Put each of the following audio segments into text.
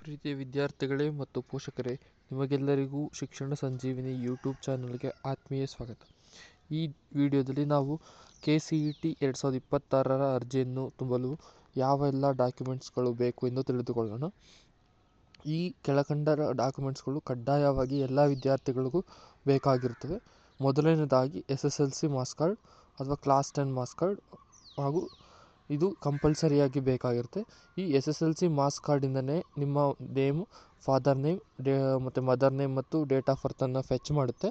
ಪ್ರೀತಿಯ ವಿದ್ಯಾರ್ಥಿಗಳೇ ಮತ್ತು ಪೋಷಕರೇ, ನಿಮಗೆಲ್ಲರಿಗೂ ಶಿಕ್ಷಣ ಸಂಜೀವಿನಿ ಯೂಟ್ಯೂಬ್ ಚಾನಲ್ಗೆ ಆತ್ಮೀಯ ಸ್ವಾಗತ. ಈ ವಿಡಿಯೋದಲ್ಲಿ ನಾವು KCET 2026 ಅರ್ಜಿಯನ್ನು ತುಂಬಲು ಯಾವೆಲ್ಲ ಡಾಕ್ಯುಮೆಂಟ್ಸ್ಗಳು ಬೇಕು ಎಂದು ತಿಳಿದುಕೊಳ್ಳೋಣ. ಈ ಕೆಳಕಂಡ ಡಾಕ್ಯುಮೆಂಟ್ಸ್ಗಳು ಕಡ್ಡಾಯವಾಗಿ ಎಲ್ಲ ವಿದ್ಯಾರ್ಥಿಗಳಿಗೂ ಬೇಕಾಗಿರುತ್ತವೆ. ಮೊದಲನೇದಾಗಿ SSLC ಮಾರ್ಕ್ಸ್ ಕಾರ್ಡ್ ಅಥವಾ ಕ್ಲಾಸ್ 10 ಮಾರ್ಕ್ಸ್ ಕಾರ್ಡ್, ಹಾಗೂ ಇದು ಕಂಪಲ್ಸರಿಯಾಗಿ ಬೇಕಾಗಿರುತ್ತೆ. ಈ SSLC ಮಾರ್ಕ್ಸ್ ಕಾರ್ಡಿಂದನೇ ನಿಮ್ಮ ನೇಮು, ಫಾದರ್ ನೇಮ್, ಮತ್ತು ಮದರ್ ನೇಮ್ ಮತ್ತು ಡೇಟ್ ಆಫ್ ಬರ್ತನ್ನು ಫೆಚ್ ಮಾಡುತ್ತೆ.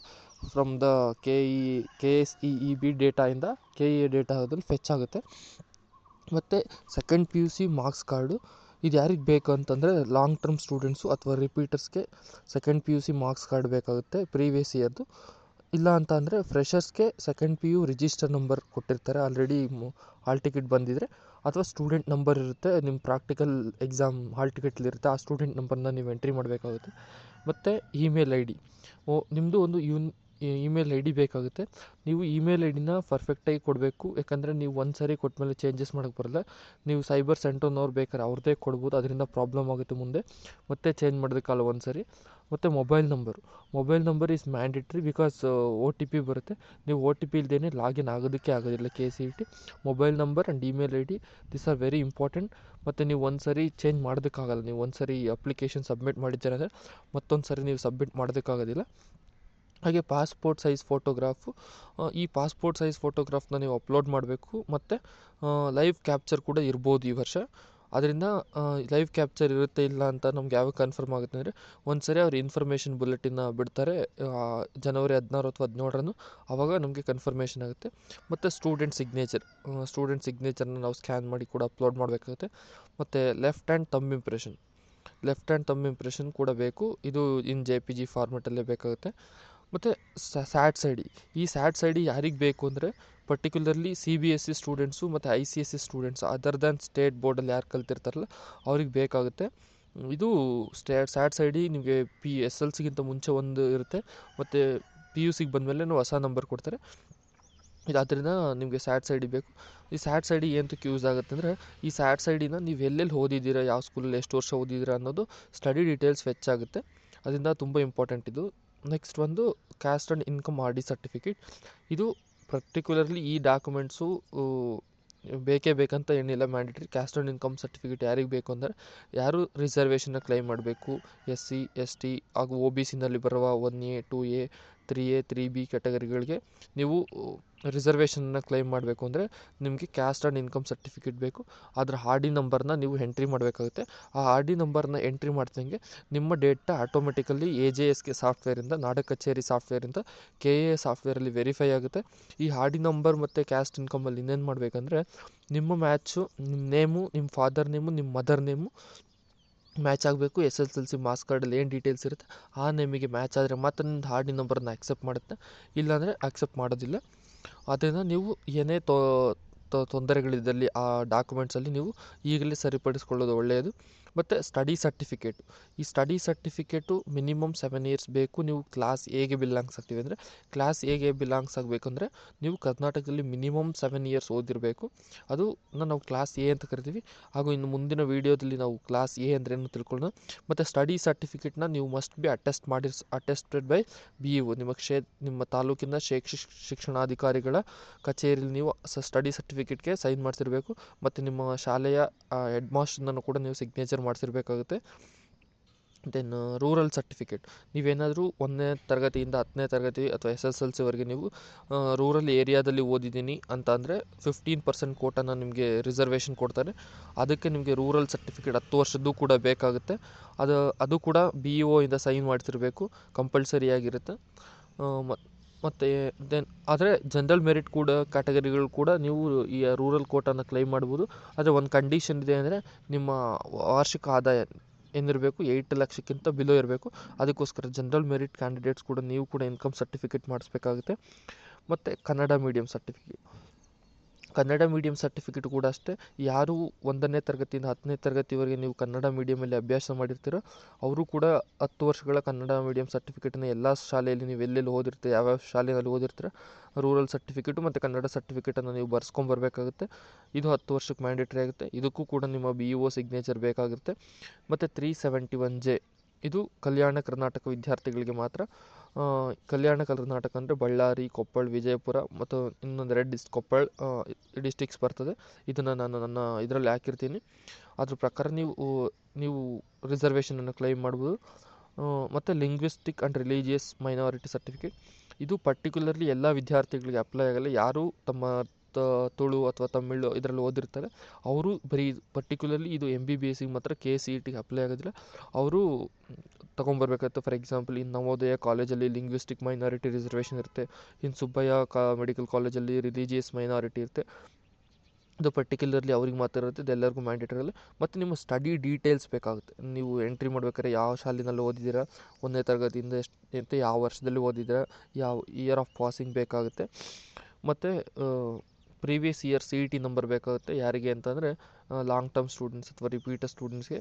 ಫ್ರಮ್ ದ KSEEB ಡೇಟಾಯಿಂದ KEA ಡೇಟಾದಲ್ಲಿ ಫೆಚ್ ಆಗುತ್ತೆ. ಮತ್ತು ಸೆಕೆಂಡ್ PUC ಮಾರ್ಕ್ಸ್ ಕಾರ್ಡು ಇದು ಯಾರಿಗೆ ಬೇಕು ಅಂತಂದರೆ ಲಾಂಗ್ ಟರ್ಮ್ ಸ್ಟೂಡೆಂಟ್ಸು ಅಥವಾ ರಿಪೀಟರ್ಸ್ಗೆ ಸೆಕೆಂಡ್ PUC ಮಾರ್ಕ್ಸ್ ಕಾರ್ಡ್ ಬೇಕಾಗುತ್ತೆ, ಪ್ರೀವಿಯಸ್ ಇಯರ್ದು. ಇಲ್ಲ ಅಂತ ಅಂದರೆ ಫ್ರೆಷರ್ಸ್ಗೆ ಸೆಕೆಂಡ್ PU ರಿಜಿಸ್ಟರ್ ನಂಬರ್ ಕೊಟ್ಟಿರ್ತಾರೆ, ಆಲ್ರೆಡಿ ಹಾಲ್ ಟಿಕೆಟ್ ಬಂದಿದ್ದರೆ, ಅಥವಾ ಸ್ಟೂಡೆಂಟ್ ನಂಬರ್ ಇರುತ್ತೆ, ನಿಮ್ಮ ಪ್ರಾಕ್ಟಿಕಲ್ ಎಕ್ಸಾಮ್ ಹಾಲ್ ಟಿಕೆಟ್ಲಿರುತ್ತೆ, ಆ ಸ್ಟೂಡೆಂಟ್ ನಂಬರ್ನ ನೀವು ಎಂಟ್ರಿ ಮಾಡಬೇಕಾಗುತ್ತೆ. ಮತ್ತು ಇಮೇಲ್ ID, ನಿಮ್ಮದು ಒಂದು ಇಮೇಲ್ ID ಬೇಕಾಗುತ್ತೆ. ನೀವು ಇಮೇಲ್ IDನ ಪರ್ಫೆಕ್ಟಾಗಿ ಕೊಡಬೇಕು, ಯಾಕಂದರೆ ನೀವು ಒಂದು ಸರಿ ಕೊಟ್ಟ ಮೇಲೆ ಚೇಂಜಸ್ ಮಾಡೋಕ್ಕೆ ಬರಲ್ಲ. ನೀವು ಸೈಬರ್ ಸೆಂಟರ್ನವ್ರು ಬೇಕಾದ್ರೆ ಅವ್ರದ್ದೇ ಕೊಡ್ಬೋದು, ಅದರಿಂದ ಪ್ರಾಬ್ಲಮ್ ಆಗುತ್ತೆ ಮುಂದೆ, ಮತ್ತೆ ಚೇಂಜ್ ಮಾಡೋದಕ್ಕಲ್ಲ ಒಂದು ಸರಿ. ಮತ್ತು mobile number is mandatory, because OTP ಬರುತ್ತೆ. ನೀವು OTP ಇಲ್ಲದೇ ಲಾಗಿನ್ ಆಗೋದಕ್ಕೆ ಆಗೋದಿಲ್ಲ KCET. Mobile number and email ID, this are very important. ಮತ್ತು ನೀವು ಒಂದು ಸರಿ ಚೇಂಜ್ ಮಾಡೋದಕ್ಕಾಗಲ್ಲ. ನೀವು ಒಂದು ಸರಿ ಅಪ್ಲಿಕೇಶನ್ ಸಬ್ಮಿಟ್ ಮಾಡಿದ್ದೀರ ಅಂದರೆ ಮತ್ತೊಂದು ಸರಿ ನೀವು ಸಬ್ಮಿಟ್ ಮಾಡೋದಕ್ಕಾಗೋದಿಲ್ಲ. ಹಾಗೆ ಪಾಸ್ಪೋರ್ಟ್ ಸೈಜ್ ಫೋಟೋಗ್ರಾಫು, ಈ ಪಾಸ್ಪೋರ್ಟ್ ಸೈಜ್ ಫೋಟೋಗ್ರಾಫ್ನ ನೀವು ಅಪ್ಲೋಡ್ ಮಾಡಬೇಕು. ಮತ್ತು ಲೈವ್ ಕ್ಯಾಪ್ಚರ್ ಕೂಡ ಇರ್ಬೋದು ಈ ವರ್ಷ. ಅದರಿಂದ ಲೈವ್ ಕ್ಯಾಪ್ಚರ್ ಇರುತ್ತೆ ಇಲ್ಲ ಅಂತ ನಮ್ಗೆ ಯಾವಾಗ ಕನ್ಫರ್ಮ್ ಆಗುತ್ತೆ ಅಂದರೆ ಒಂದು ಸರಿ ಅವ್ರು ಇನ್ಫಾರ್ಮೇಷನ್ ಬುಲೆಟಿನ್ನ ಬಿಡ್ತಾರೆ, ಜನವರಿ 16 ಅಥವಾ 17 ಆವಾಗ ನಮಗೆ ಕನ್ಫರ್ಮೇಷನ್ ಆಗುತ್ತೆ. ಮತ್ತು ಸ್ಟೂಡೆಂಟ್ ಸಿಗ್ನೇಚರ್ನ ನಾವು ಸ್ಕ್ಯಾನ್ ಮಾಡಿ ಕೂಡ ಅಪ್ಲೋಡ್ ಮಾಡಬೇಕಾಗುತ್ತೆ. ಮತ್ತು ಲೆಫ್ಟ್ ಹ್ಯಾಂಡ್ ತಮ್ ಇಂಪ್ರೆಷನ್ ಕೂಡ ಬೇಕು, ಇದು ಇನ್ JPG ಫಾರ್ಮೆಟಲ್ಲೇ ಬೇಕಾಗುತ್ತೆ. ಮತ್ತು ಸ್ಯಾಟ್ಸ್ ID, ಈ ಸ್ಯಾಟ್ಸ್ ID ಯಾರಿಗೆ ಬೇಕು ಅಂದರೆ ಪರ್ಟಿಕ್ಯುಲರ್ಲಿ CBSE ಸ್ಟೂಡೆಂಟ್ಸು ಮತ್ತು ICSE students, other than state ಬೋರ್ಡಲ್ಲಿ ಯಾರು ಕಲ್ತಿರ್ತಾರಲ್ಲ ಅವ್ರಿಗೆ ಬೇಕಾಗುತ್ತೆ. ಇದು ಸ್ಯಾಟ್ಸ್ ID ನಿಮಗೆ SLCಗಿಂತ ಮುಂಚೆ ಒಂದು ಇರುತ್ತೆ, ಮತ್ತು PUCಗೆ ಬಂದಮೇಲೆ ಹೊಸ ನಂಬರ್ ಕೊಡ್ತಾರೆ. ಆದ್ದರಿಂದ ನಿಮಗೆ ಸ್ಯಾಟ್ಸ್ ID ಬೇಕು. ಈ ಸ್ಯಾಟ್ಸ್ ID ಏನಕ್ಕೆ ಯೂಸ್ ಆಗುತ್ತೆ ಅಂದರೆ, ಈ ಸ್ಯಾಟ್ಸ್ IDನ ನೀವು ಎಲ್ಲೆಲ್ಲಿ ಓದಿದ್ದೀರಾ, ಯಾವ ಸ್ಕೂಲಲ್ಲಿ ಎಷ್ಟು ವರ್ಷ ಓದಿದ್ದೀರಾ ಅನ್ನೋದು ಸ್ಟಡಿ ಡೀಟೇಲ್ಸ್ ಫೆಚ್ ಆಗುತ್ತೆ, ಅದರಿಂದ ತುಂಬ ಇಂಪಾರ್ಟೆಂಟ್ ಇದು. ನೆಕ್ಸ್ಟ್ ಒಂದು caste and income RD certificate. ಇದು ಪರ್ಟಿಕ್ಯುಲರ್ಲಿ ಈ ಡಾಕ್ಯುಮೆಂಟ್ಸು ಬೇಕೇ ಬೇಕಂತ ಏನಿಲ್ಲ, mandatory. Caste and income certificate ಯಾರಿಗೆ ಬೇಕು ಅಂದರೆ ಯಾರು ರಿಸರ್ವೇಷನ್ನ ಕ್ಲೈಮ್ ಮಾಡಬೇಕು, SC ST ಹಾಗೂ OBCನಲ್ಲಿ ಬರುವ 1A 2A 3A 3B ಕ್ಯಾಟಗರಿಗಳಿಗೆ ನೀವು ರಿಸರ್ವೇಷನ್ನ ಕ್ಲೈಮ್ ಮಾಡಬೇಕು ಅಂದರೆ ನಿಮಗೆ ಕ್ಯಾಸ್ಟ್ ಆ್ಯಂಡ್ ಇನ್ಕಮ್ ಸರ್ಟಿಫಿಕೇಟ್ ಬೇಕು. ಅದರ RD ನಂಬರ್ನ ನೀವು ಎಂಟ್ರಿ ಮಾಡಬೇಕಾಗುತ್ತೆ. ಆ RD ನಂಬರ್ನ ಎಂಟ್ರಿ ಮಾಡ್ದಂಗೆ ನಿಮ್ಮ ಡೇಟಾ ಆಟೋಮೆಟಿಕಲಿ AJSK ಸಾಫ್ಟ್ವೇರಿಂದ, ನಾಡ ಕಚೇರಿ ಸಾಫ್ಟ್ವೇರಿಂದ KA ಸಾಫ್ಟ್ವೇರಲ್ಲಿ ವೆರಿಫೈ ಆಗುತ್ತೆ. ಈ RD ನಂಬರ್ ಮತ್ತು ಕ್ಯಾಸ್ಟ್ ಇನ್ಕಮಲ್ಲಿ ಇನ್ನೇನು ಮಾಡಬೇಕಂದ್ರೆ ನಿಮ್ಮ ಮ್ಯಾಚು, ನಿಮ್ಮ ನೇಮು, ನಿಮ್ಮ ಫಾದರ್ ನೇಮು, ನಿಮ್ಮ ಮದರ್ ನೇಮು ಮ್ಯಾಚ್ ಆಗಬೇಕು. SSLC ಮಾರ್ಕ್ಸ್ ಕಾರ್ಡಲ್ಲಿ ಏನು ಡೀಟೇಲ್ಸ್ ಇರುತ್ತೆ ಆ ನೇಮಿಗೆ ಮ್ಯಾಚ್ ಆದರೆ ಮಾತ್ರ ನಿಮ್ಮದು RD ನಂಬರನ್ನು ಆಕ್ಸೆಪ್ಟ್ ಮಾಡುತ್ತೆ, ಇಲ್ಲಾಂದರೆ ಆಕ್ಸೆಪ್ಟ್ ಮಾಡೋದಿಲ್ಲ. ಅದರಿಂದ ನೀವು ಏನೇ ತೊಂದರೆಗಳಿದ್ದಲ್ಲಿ ಆ ಡಾಕ್ಯುಮೆಂಟ್ಸಲ್ಲಿ ನೀವು ಈಗಲೇ ಸರಿಪಡಿಸ್ಕೊಳ್ಳೋದು ಒಳ್ಳೆಯದು. ಮತ್ತು ಸ್ಟಡಿ ಸರ್ಟಿಫಿಕೇಟು ಮಿನಿಮಮ್ 7 ಇಯರ್ಸ್ ಬೇಕು. ನೀವು ಕ್ಲಾಸ್ Aಗೆ ಬಿಲಾಂಗ್ಸ್ ಆಗ್ತೀವಿ ಅಂದರೆ, ಕ್ಲಾಸ್ Aಗೆ ಬಿಲಾಂಗ್ಸ್ ಆಗಬೇಕಂದ್ರೆ ನೀವು ಕರ್ನಾಟಕದಲ್ಲಿ ಮಿನಿಮಮ್ 7 ಇಯರ್ಸ್ ಓದಿರಬೇಕು. ಅದು ನಾವು ಕ್ಲಾಸ್ A ಅಂತ ಕರಿತೀವಿ. ಹಾಗೂ ಇನ್ನು ಮುಂದಿನ ವೀಡಿಯೋದಲ್ಲಿ ನಾವು ಕ್ಲಾಸ್ A ಅಂದ್ರೇನು ತಿಳ್ಕೊಳ್ಳೋಣ. ಮತ್ತು ಸ್ಟಡಿ ಸರ್ಟಿಫಿಕೇಟ್ನ ನೀವು must be attested by BEO, ನಿಮ್ಮ ತಾಲೂಕಿನ ಶಿಕ್ಷಣಾಧಿಕಾರಿಗಳ ಕಚೇರಿಯಲ್ಲಿ ನೀವು ಸ್ಟಡಿ ಸರ್ಟಿಫಿಕೇಟ್ಗೆ ಸೈನ್ ಮಾಡಿಸಿರಬೇಕು. ಮತ್ತು ನಿಮ್ಮ ಶಾಲೆಯ ಹೆಡ್ ಮಾಸ್ಟರ್ನನ್ನು ಕೂಡ ನೀವು ಸಿಗ್ನೇಚರ್ ಮಾಡಿಸಿರ್ಬೇಕಾಗುತ್ತೆ. ದೆನ್ ರೂರಲ್ ಸರ್ಟಿಫಿಕೇಟ್, ನೀವೇನಾದರೂ 1ನೇ ತರಗತಿಯಿಂದ 10ನೇ ತರಗತಿ ಅಥವಾ SSLCವರೆಗೆ ನೀವು ರೂರಲ್ ಏರಿಯಾದಲ್ಲಿ ಓದಿದ್ದೀನಿ ಅಂತ ಅಂದರೆ 15% ಕೋಟಾನ ನಿಮಗೆ ರಿಸರ್ವೇಷನ್ ಕೊಡ್ತಾರೆ. ಅದಕ್ಕೆ ನಿಮಗೆ ರೂರಲ್ ಸರ್ಟಿಫಿಕೇಟ್ 10 ವರ್ಷದ್ದು ಕೂಡ ಬೇಕಾಗುತ್ತೆ. ಅದು ಕೂಡ BEO ಇಂದ ಸೈನ್ ಮಾಡಿಸಿರಬೇಕು, ಕಂಪಲ್ಸರಿಯಾಗಿರುತ್ತೆ. ಮತ್ತು ಆದರೆ ಜನರಲ್ ಮೆರಿಟ್ ಕೂಡ ಕ್ಯಾಟಗರಿಗಳು ಕೂಡ ನೀವು ಈ ರೂರಲ್ ಕೋಟಾನ ಕ್ಲೈಮ್ ಮಾಡ್ಬೋದು. ಆದರೆ ಒಂದು ಕಂಡೀಷನ್ ಇದೆ ಅಂದರೆ ನಿಮ್ಮ ವಾರ್ಷಿಕ ಆದಾಯ ಏನಿರಬೇಕು 8 ಲಕ್ಷಕ್ಕಿಂತ ಬಿಲೋ ಇರಬೇಕು. ಅದಕ್ಕೋಸ್ಕರ ಜನರಲ್ ಮೆರಿಟ್ ಕ್ಯಾಂಡಿಡೇಟ್ಸ್ ಕೂಡ ನೀವು ಕೂಡ ಇನ್ಕಮ್ ಸರ್ಟಿಫಿಕೇಟ್ ಮಾಡಿಸ್ಬೇಕಾಗುತ್ತೆ. ಮತ್ತು Kannada medium certificate, Kannada medium certificate ಕೂಡ ಅಷ್ಟೇ. ಯಾರು 1ನೇ ತರಗತಿಯಿಂದ 10ನೇ ತರಗತಿವರೆಗೆ ನೀವು ಕನ್ನಡ ಮೀಡಿಯಮಲ್ಲಿ ಅಭ್ಯಾಸ ಮಾಡಿರ್ತೀರೋ ಅವರು ಕೂಡ 10 ವರ್ಷಗಳ ಕನ್ನಡ ಮೀಡಿಯಂ ಸರ್ಟಿಫಿಕೇಟನ್ನು ಎಲ್ಲ ಶಾಲೆಯಲ್ಲಿ ನೀವು ಎಲ್ಲೆಲ್ಲಿ ಓದಿರ್ತೀರ, ಯಾವ್ಯಾವ ಶಾಲೆಯಲ್ಲಿ ಓದಿರ್ತೀರ, ರೂರಲ್ ಸರ್ಟಿಫಿಕೇಟು ಮತ್ತು ಕನ್ನಡ ಸರ್ಟಿಫಿಕೇಟನ್ನು ನೀವು ಬರ್ಸ್ಕೊಂಬರ್ಬೇಕಾಗುತ್ತೆ. ಇದು 10 ವರ್ಷಕ್ಕೆ ಮ್ಯಾಂಡೇಟ್ರಿ ಆಗುತ್ತೆ. ಇದಕ್ಕೂ ಕೂಡ ನಿಮ್ಮ BEO ಸಿಗ್ನೇಚರ್ ಬೇಕಾಗುತ್ತೆ. ಮತ್ತು 371J ಇದು ಕಲ್ಯಾಣ ಕರ್ನಾಟಕ ವಿದ್ಯಾರ್ಥಿಗಳಿಗೆ ಮಾತ್ರ. ಕಲ್ಯಾಣ ಕರ್ನಾಟಕ ಅಂದರೆ ಬಳ್ಳಾರಿ, ಕೊಪ್ಪಳ, ವಿಜಯಪುರ ಮತ್ತು ಇನ್ನೊಂದು 2 ಕೊಪ್ಪಳ ಡಿಸ್ಟಿಕ್ಸ್ ಬರ್ತದೆ. ಇದನ್ನು ನಾನು ನನ್ನ ಇದರಲ್ಲಿ ಹಾಕಿರ್ತೀನಿ. ಅದ್ರ ಪ್ರಕಾರ ನೀವು ರಿಸರ್ವೇಷನನ್ನು ಕ್ಲೈಮ್ ಮಾಡ್ಬೋದು. ಮತ್ತು linguistic and religious minority certificate ಇದು ಪರ್ಟಿಕ್ಯುಲರ್ಲಿ ಎಲ್ಲ ವಿದ್ಯಾರ್ಥಿಗಳಿಗೆ ಅಪ್ಲೈ ಆಗಲ್ಲ. ಯಾರು ತಮ್ಮ ತುಳು ಅಥವಾ ತಮಿಳು ಇದರಲ್ಲಿ ಓದಿರ್ತಾರೆ ಅವರು ಬರೀ ಪರ್ಟಿಕ್ಯುಲರ್ಲಿ ಇದು MBBSಗೆ ಮಾತ್ರ KCETಗೆ ಅಪ್ಲೈ ಆಗೋದಿಲ್ಲ. ಅವರು ತೊಗೊಂಬರ್ಬೇಕಾಗುತ್ತೆ. ಫಾರ್ ಎಕ್ಸಾಂಪಲ್ ಇನ್ನು ನವೋದಯ ಕಾಲೇಜಲ್ಲಿ ಲಿಂಗ್ವಿಸ್ಟಿಕ್ ಮೈನಾರಿಟಿ ರಿಸರ್ವೇಷನ್ ಇರುತ್ತೆ. ಇನ್ನು ಸುಬ್ಬಯ್ಯ ಮೆಡಿಕಲ್ ಕಾಲೇಜಲ್ಲಿ ರಿಲಿಜಿಯಸ್ ಮೈನಾರಿಟಿ ಇರುತ್ತೆ. ಇದು ಪರ್ಟಿಕ್ಯುಲರ್ಲಿ ಅವ್ರಿಗೆ ಮಾತ್ರ ಇರುತ್ತೆ, ಇದೆಲ್ಲರಿಗೂ ಮ್ಯಾಂಡೇಟರಿ ಇರಲ್ಲ. ಮತ್ತು ನಿಮ್ಮ ಸ್ಟಡಿ ಡೀಟೇಲ್ಸ್ ಬೇಕಾಗುತ್ತೆ. ನೀವು ಎಂಟ್ರಿ ಮಾಡ್ಬೇಕಾದ್ರೆ ಯಾವ ಶಾಲೆಯಲ್ಲಿ ಓದಿದ್ದೀರಾ, 1ನೇ ತರಗತಿಯಿಂದ ಎಷ್ಟು ಯಾವ ವರ್ಷದಲ್ಲಿ ಓದಿದ್ದೀರಾ, ಯಾವ ಇಯರ್ ಆಫ್ ಪಾಸಿಂಗ್ ಬೇಕಾಗುತ್ತೆ. ಮತ್ತು ಪ್ರೀವಿಯಸ್ ಇಯರ್ CET ನಂಬರ್ ಬೇಕಾಗುತ್ತೆ. ಯಾರಿಗೆ ಅಂತಂದರೆ ಲಾಂಗ್ ಟರ್ಮ್ ಸ್ಟೂಡೆಂಟ್ಸ್ ಅಥವಾ ರಿಪೀಟರ್ ಸ್ಟೂಡೆಂಟ್ಸ್ಗೆ.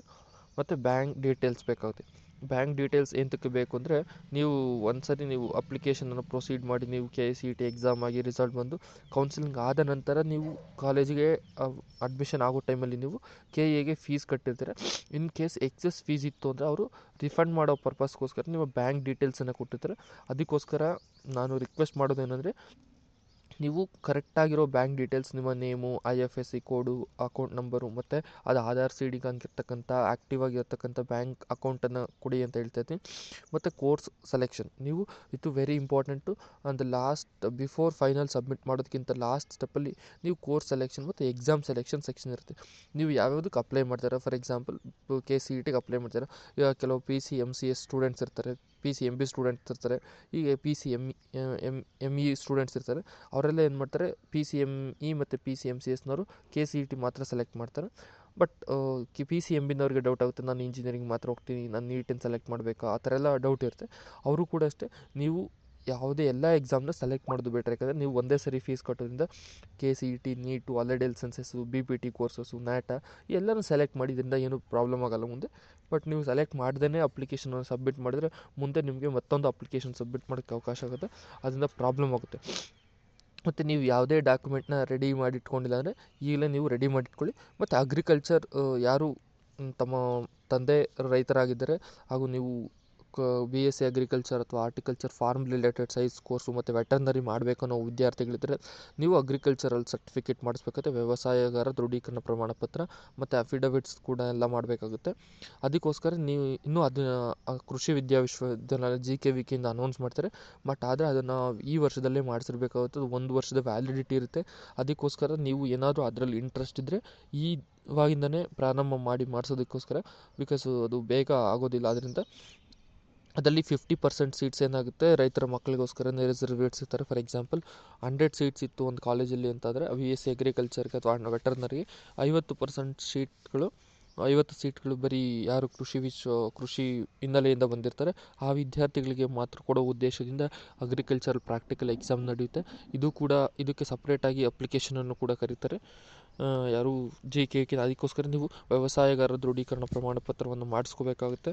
ಮತ್ತು ಬ್ಯಾಂಕ್ ಡೀಟೇಲ್ಸ್ ಬೇಕಾಗುತ್ತೆ. ಬ್ಯಾಂಕ್ ಡೀಟೇಲ್ಸ್ ಎಂತಕ್ಕೆ ಬೇಕು ಅಂದರೆ ನೀವು ಒಂದ್ಸರಿ ನೀವು ಅಪ್ಲಿಕೇಶನನ್ನು ಪ್ರೊಸೀಡ್ ಮಾಡಿ ನೀವು KCET ಎಕ್ಸಾಮ್ ಆಗಿ ರಿಸಲ್ಟ್ ಬಂದು ಕೌನ್ಸಿಲಿಂಗ್ ಆದ ನಂತರ ನೀವು ಕಾಲೇಜಿಗೆ ಅಡ್ಮಿಷನ್ ಆಗೋ ಟೈಮಲ್ಲಿ ನೀವು KAಗೆ ಫೀಸ್ ಕಟ್ಟಿರ್ತೀರ. ಇನ್ ಕೇಸ್ ಎಕ್ಸಸ್ ಫೀಸ್ ಇತ್ತು ಅಂದರೆ ಅವರು ರಿಫಂಡ್ ಮಾಡೋ ಪರ್ಪಸ್ಗೋಸ್ಕರ ನಿಮ್ಮ ಬ್ಯಾಂಕ್ ಡೀಟೇಲ್ಸನ್ನು ಕೊಟ್ಟಿರ್ತಾರೆ. ಅದಕ್ಕೋಸ್ಕರ ನಾನು ರಿಕ್ವೆಸ್ಟ್ ಮಾಡೋದೇನೆಂದರೆ ನೀವು ಕರೆಕ್ಟಾಗಿರೋ ಬ್ಯಾಂಕ್ ಡೀಟೇಲ್ಸ್, ನಿಮ್ಮ ನೇಮು, IFSC ಕೋಡು, ಅಕೌಂಟ್ ನಂಬರು ಮತ್ತು ಅದು ಆಧಾರ್ CD ಆಗಿರ್ತಕ್ಕಂಥ ಆ್ಯಕ್ಟಿವ್ ಆಗಿರ್ತಕ್ಕಂಥ ಬ್ಯಾಂಕ್ ಅಕೌಂಟನ್ನು ಕೊಡಿ ಅಂತ ಹೇಳ್ತಾಯಿದ್ದೀನಿ. ಮತ್ತು ಕೋರ್ಸ್ ಸೆಲೆಕ್ಷನ್ ನೀವು ಇದು very important. And last before final submit ಮಾಡೋದಕ್ಕಿಂತ ಲಾಸ್ಟ್ ಸ್ಟೆಪ್ಪಲ್ಲಿ ನೀವು ಕೋರ್ಸ್ ಸೆಲೆಕ್ಷನ್ ಮತ್ತು ಎಕ್ಸಾಮ್ ಸೆಲೆಕ್ಷನ್ ಸೆಕ್ಷನ್ ಇರುತ್ತೆ. ನೀವು ಯಾವ್ಯಾವುದಕ್ಕೆ ಅಪ್ಲೈ ಮಾಡ್ತಾರೆ. ಫಾರ್ ಎಕ್ಸಾಂಪಲ್ KCETಗೆ ಅಪ್ಲೈ ಮಾಡ್ತಾರೆ. ಈಗ ಕೆಲವು PCMCS ಸ್ಟೂಡೆಂಟ್ಸ್ ಇರ್ತಾರೆ, PCMB ಸ್ಟೂಡೆಂಟ್ಸ್ ಇರ್ತಾರೆ, ಈಗ PCME ಸ್ಟೂಡೆಂಟ್ಸ್ ಇರ್ತಾರೆ. ಅವರೆಲ್ಲ ಏನು ಮಾಡ್ತಾರೆ, PCME ಮತ್ತು PCMCSನವರು KCET ಮಾತ್ರ ಸೆಲೆಕ್ಟ್ ಮಾಡ್ತಾರೆ. ಬಟ್ PCMBನವ್ರಿಗೆ ಡೌಟ್ ಆಗುತ್ತೆ, ನಾನು ಇಂಜಿನಿಯರಿಂಗ್ ಮಾತ್ರ ಹೋಗ್ತೀನಿ, ನಾನು ನೀಟನ್ನು ಸೆಲೆಕ್ಟ್ ಮಾಡಬೇಕಾ, ಆ ಥರ ಎಲ್ಲ ಡೌಟ್ ಇರುತ್ತೆ. ಅವರು ಕೂಡ ಅಷ್ಟೇ, ನೀವು ಯಾವುದೇ ಎಲ್ಲ ಎಕ್ಸಾಮ್ನ ಸೆಲೆಕ್ಟ್ ಮಾಡೋದು ಬೆಟರ್. ಯಾಕಂದರೆ ನೀವು ಒಂದೇ ಸರಿ ಫೀಸ್ ಕಟ್ಟೋದ್ರಿಂದ KCET, NEET, allied health sciences, BPT courses, NAT ಎಲ್ಲನೂ ಸೆಲೆಕ್ಟ್ ಮಾಡಿದ್ರಿಂದ ಏನೂ ಪ್ರಾಬ್ಲಮ್ ಆಗೋಲ್ಲ ಮುಂದೆ. ಬಟ್ ನೀವು ಸೆಲೆಕ್ಟ್ ಮಾಡ್ದೇ ಅಪ್ಲಿಕೇಶನನ್ನು ಸಬ್ಮಿಟ್ ಮಾಡಿದ್ರೆ ಮುಂದೆ ನಿಮಗೆ ಮತ್ತೊಂದು ಅಪ್ಲಿಕೇಶನ್ ಸಬ್ಮಿಟ್ ಮಾಡೋಕ್ಕೆ ಅವಕಾಶ ಆಗುತ್ತೆ. ಅದರಿಂದ ಪ್ರಾಬ್ಲಮ್ ಆಗುತ್ತೆ. ಮತ್ತು ನೀವು ಯಾವುದೇ ಡಾಕ್ಯುಮೆಂಟ್ನ ರೆಡಿ ಮಾಡಿ ಇಟ್ಕೊಂಡಿಲ್ಲ ಅಂದರೆ ಈಗಲೇ ನೀವು ರೆಡಿ ಮಾಡಿಟ್ಕೊಳ್ಳಿ. ಮತ್ತು ಅಗ್ರಿಕಲ್ಚರ್ ಯಾರು ತಮ್ಮ ತಂದೆ ರೈತರಾಗಿದ್ದರೆ ಹಾಗೂ ನೀವು BSc ಅಗ್ರಿಕಲ್ಚರ್ ಅಥವಾ horticulture farm related science course ಮತ್ತು ವೆಟರ್ನರಿ ಮಾಡಬೇಕು ಅನ್ನೋ ವಿದ್ಯಾರ್ಥಿಗಳಿದ್ದರೆ ನೀವು ಅಗ್ರಿಕಲ್ಚರಲ್ ಸರ್ಟಿಫಿಕೇಟ್ ಮಾಡಿಸ್ಬೇಕಾಗುತ್ತೆ. ವ್ಯವಸಾಯಗಾರ ದೃಢೀಕರಣ ಪ್ರಮಾಣ ಪತ್ರ ಮತ್ತು ಅಫಿಡವಿಟ್ಸ್ ಕೂಡ ಎಲ್ಲ ಮಾಡಬೇಕಾಗುತ್ತೆ. ಅದಕ್ಕೋಸ್ಕರ ನೀವು ಇನ್ನೂ ಅದನ್ನು ಕೃಷಿ ವಿಶ್ವವಿದ್ಯಾಲಯ GKVKಯಿಂದ ಅನೌನ್ಸ್ ಮಾಡ್ತಾರೆ. ಬಟ್ ಆದರೆ ಅದನ್ನು ಈ ವರ್ಷದಲ್ಲೇ ಮಾಡಿಸಿರ್ಬೇಕಾಗುತ್ತೆ. ಅದು 1 ವರ್ಷದ ವ್ಯಾಲಿಡಿಟಿ ಇರುತ್ತೆ. ಅದಕ್ಕೋಸ್ಕರ ನೀವು ಏನಾದರೂ ಅದರಲ್ಲಿ ಇಂಟ್ರೆಸ್ಟ್ ಇದ್ದರೆ ಇವಾಗಿಂದನೇ ಪ್ರಾರಂಭ ಮಾಡಿ ಮಾಡಿಸೋದಕ್ಕೋಸ್ಕರ, ಬಿಕಾಸ್ ಅದು ಬೇಗ ಆಗೋದಿಲ್ಲ. ಅದರಿಂದ ಅದರಲ್ಲಿ 50% ಸೀಟ್ಸ್ ಏನಾಗುತ್ತೆ ರೈತರ ಮಕ್ಕಳಿಗೋಸ್ಕರನೇ ರಿಸರ್ವೇಟ್ಸ್ ಇರ್ತಾರೆ. ಫಾರ್ ಎಕ್ಸಾಂಪಲ್ 100 ಸೀಟ್ಸ್ ಇತ್ತು ಒಂದು ಕಾಲೇಜಲ್ಲಿ ಅಂತಾದರೆ BSc ಅಗ್ರಿಕಲ್ಚರ್ಗೆ ಅಥವಾ ವೆಟರ್ನರಿಗೆ 50 ಸೀಟ್ಗಳು ಬರೀ ಯಾರು ಕೃಷಿ ಹಿನ್ನೆಲೆಯಿಂದ ಬಂದಿರ್ತಾರೆ ಆ ವಿದ್ಯಾರ್ಥಿಗಳಿಗೆ ಮಾತ್ರ ಕೊಡೋ ಉದ್ದೇಶದಿಂದ ಅಗ್ರಿಕಲ್ಚರಲ್ ಪ್ರಾಕ್ಟಿಕಲ್ ಎಕ್ಸಾಮ್ ನಡೆಯುತ್ತೆ. ಇದಕ್ಕೆ ಸಪ್ರೇಟಾಗಿ ಅಪ್ಲಿಕೇಶನನ್ನು ಕೂಡ ಕರೀತಾರೆ ಯಾರು GKVK. ಅದಕ್ಕೋಸ್ಕರ ನೀವು ವ್ಯವಸಾಯಗಾರ ದೃಢೀಕರಣ ಪ್ರಮಾಣ ಪತ್ರವನ್ನು ಮಾಡಿಸ್ಕೋಬೇಕಾಗುತ್ತೆ.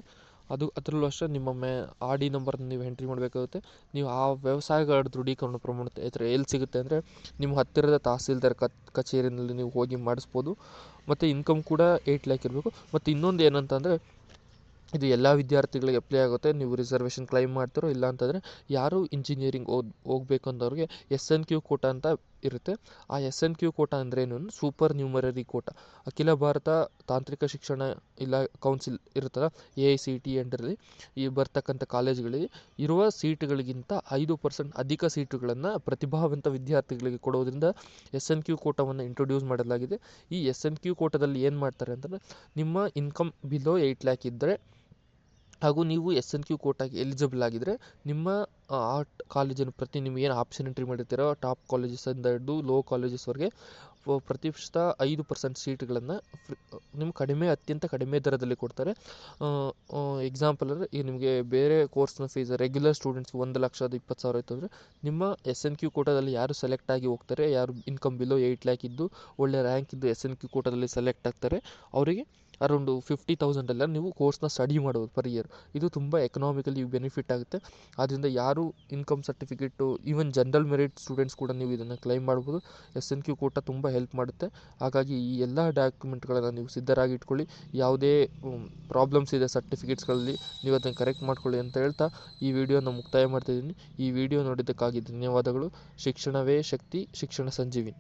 ಅದರಲ್ಲೂ ಅಷ್ಟೇ ನಿಮ್ಮ RD ನಂಬರ್ನ ನೀವು ಎಂಟ್ರಿ ಮಾಡಬೇಕಾಗುತ್ತೆ. ನೀವು ಆ ವ್ಯವಸಾಯಗಾರ ದೃಢೀಕರಣ ಪ್ರಮಾಣ ಪತ್ರ ಎಲ್ಲಿ ಸಿಗುತ್ತೆ ಅಂದರೆ ನಿಮ್ಮ ಹತ್ತಿರದ ತಹಸೀಲ್ದಾರ್ ಕಚೇರಿಯಲ್ಲಿ ನೀವು ಹೋಗಿ ಮಾಡಿಸ್ಬೋದು. ಮತ್ತು ಇನ್ಕಮ್ ಕೂಡ 8 lakh ಇರಬೇಕು. ಮತ್ತು ಇನ್ನೊಂದು ಏನಂತಂದರೆ ಇದು ಎಲ್ಲ ವಿದ್ಯಾರ್ಥಿಗಳಿಗೆ ಅಪ್ಲೈ ಆಗುತ್ತೆ. ನೀವು ರಿಸರ್ವೇಷನ್ ಕ್ಲೈಮ್ ಮಾಡ್ತಿರೋ ಇಲ್ಲ ಅಂತಂದರೆ ಯಾರು ಇಂಜಿನಿಯರಿಂಗ್ ಹೋಗ್ಬೇಕು ಅಂದವ್ರಿಗೆ SNQ ಕೋಟಾ ಅಂತ ಇರುತ್ತೆ. ಆ SNQ ಕೋಟಾ ಅಂದ್ರೇನು, ಸೂಪರ್ ನ್ಯೂಮರರಿ ಕೋಟಾ. ಅಖಿಲ ಭಾರತ ತಾಂತ್ರಿಕ ಶಿಕ್ಷಣ ಕೌನ್ಸಿಲ್ ಇರುತ್ತಲ್ಲ, AICTE ಅಂಡರಲ್ಲಿ ಈ ಬರ್ತಕ್ಕಂಥ ಕಾಲೇಜುಗಳಿಗೆ ಇರುವ ಸೀಟುಗಳಿಗಿಂತ 5% ಅಧಿಕ ಸೀಟುಗಳನ್ನು ಪ್ರತಿಭಾವಂತ ವಿದ್ಯಾರ್ಥಿಗಳಿಗೆ ಕೊಡೋದ್ರಿಂದ SNQ ಕೋಟಾವನ್ನು ಇಂಟ್ರೊಡ್ಯೂಸ್ ಮಾಡಲಾಗಿದೆ. ಈ SNQ ಕೋಟಾದಲ್ಲಿ ಏನು ಮಾಡ್ತಾರೆ ಅಂತಂದರೆ ನಿಮ್ಮ ಇನ್ಕಮ್ ಬಿಲೋ 8 lakh ಇದ್ದರೆ ಹಾಗೂ ನೀವು SNQ ಕೋಟಾಗೆ ಎಲಿಜಿಬಲ್ ಆಗಿದ್ದರೆ ನಿಮ್ಮ ಆ ಕಾಲೇಜಿನ ನಿಮ್ಗೆ ಏನು ಆಪ್ಷನ್ ಎಂಟ್ರಿ ಮಾಡಿರ್ತೀರೋ ಟಾಪ್ ಕಾಲೇಜಸ್ಸಿಂದ ಹಿಡಿದು ಲೋ ಕಾಲೇಜಸ್ವರೆಗೆ ಪ್ರತಿಶತ 5% ಸೀಟ್ಗಳನ್ನು ನಿಮ್ಗೆ ಅತ್ಯಂತ ಕಡಿಮೆ ದರದಲ್ಲಿ ಕೊಡ್ತಾರೆ. ಎಕ್ಸಾಂಪಲ್ ಅಂದರೆ ಈಗ ನಿಮಗೆ ಬೇರೆ ಕೋರ್ಸ್ನ ಫೀಸ್ ರೆಗ್ಯುಲರ್ ಸ್ಟೂಡೆಂಟ್ಸ್ಗೆ 1,20,000 ಇತ್ತು ಅಂದರೆ ನಿಮ್ಮ SNQ ಕೋಟಾದಲ್ಲಿ ಯಾರು ಸೆಲೆಕ್ಟ್ ಆಗಿ ಹೋಗ್ತಾರೆ, ಯಾರು ಇನ್ಕಮ್ ಬಿಲೋ 8 ಲ್ಯಾಕ್ ಇದ್ದು ಒಳ್ಳೆ ರ್ಯಾಂಕ್ ಇದ್ದು SNQ ಕೋಟಾದಲ್ಲಿ ಸೆಲೆಕ್ಟ್ ಆಗ್ತಾರೆ, ಅವರಿಗೆ ಅರೌಂಡು 50,000 ನೀವು ಕೋರ್ಸ್ನ ಸ್ಟಡಿ ಮಾಡ್ಬೋದು ಪರ್ ಇಯರ್. ಇದು ತುಂಬ ಎಕನಾಮಿಕಲಿ ಬೆನಿಫಿಟ್ ಆಗುತ್ತೆ. ಆದ್ದರಿಂದ ಯಾರು income certificate, even general merit students ಕೂಡ ನೀವು ಇದನ್ನು ಕ್ಲೈಮ್ ಮಾಡ್ಬೋದು. SNQ ಕೋಟಾ ತುಂಬ ಹೆಲ್ಪ್ ಮಾಡುತ್ತೆ. ಹಾಗಾಗಿ ಈ ಎಲ್ಲ ಡಾಕ್ಯುಮೆಂಟ್ಗಳನ್ನು ನೀವು ಸಿದ್ಧರಾಗಿ ಇಟ್ಕೊಳ್ಳಿ. ಯಾವುದೇ ಪ್ರಾಬ್ಲಮ್ಸ್ ಇದೆ ಸರ್ಟಿಫಿಕೇಟ್ಸ್ಗಳಲ್ಲಿ, ನೀವು ಅದನ್ನು ಕರೆಕ್ಟ್ ಮಾಡ್ಕೊಳ್ಳಿ ಅಂತ ಹೇಳ್ತಾ ಈ ವಿಡಿಯೋನ ಮುಕ್ತಾಯ ಮಾಡ್ತಾಯಿದ್ದೀನಿ. ಈ ವಿಡಿಯೋ ನೋಡಿದ್ದಕ್ಕಾಗಿ ಧನ್ಯವಾದಗಳು. ಶಿಕ್ಷಣವೇ ಶಕ್ತಿ, ಶಿಕ್ಷಣ ಸಂಜೀವಿನಿ.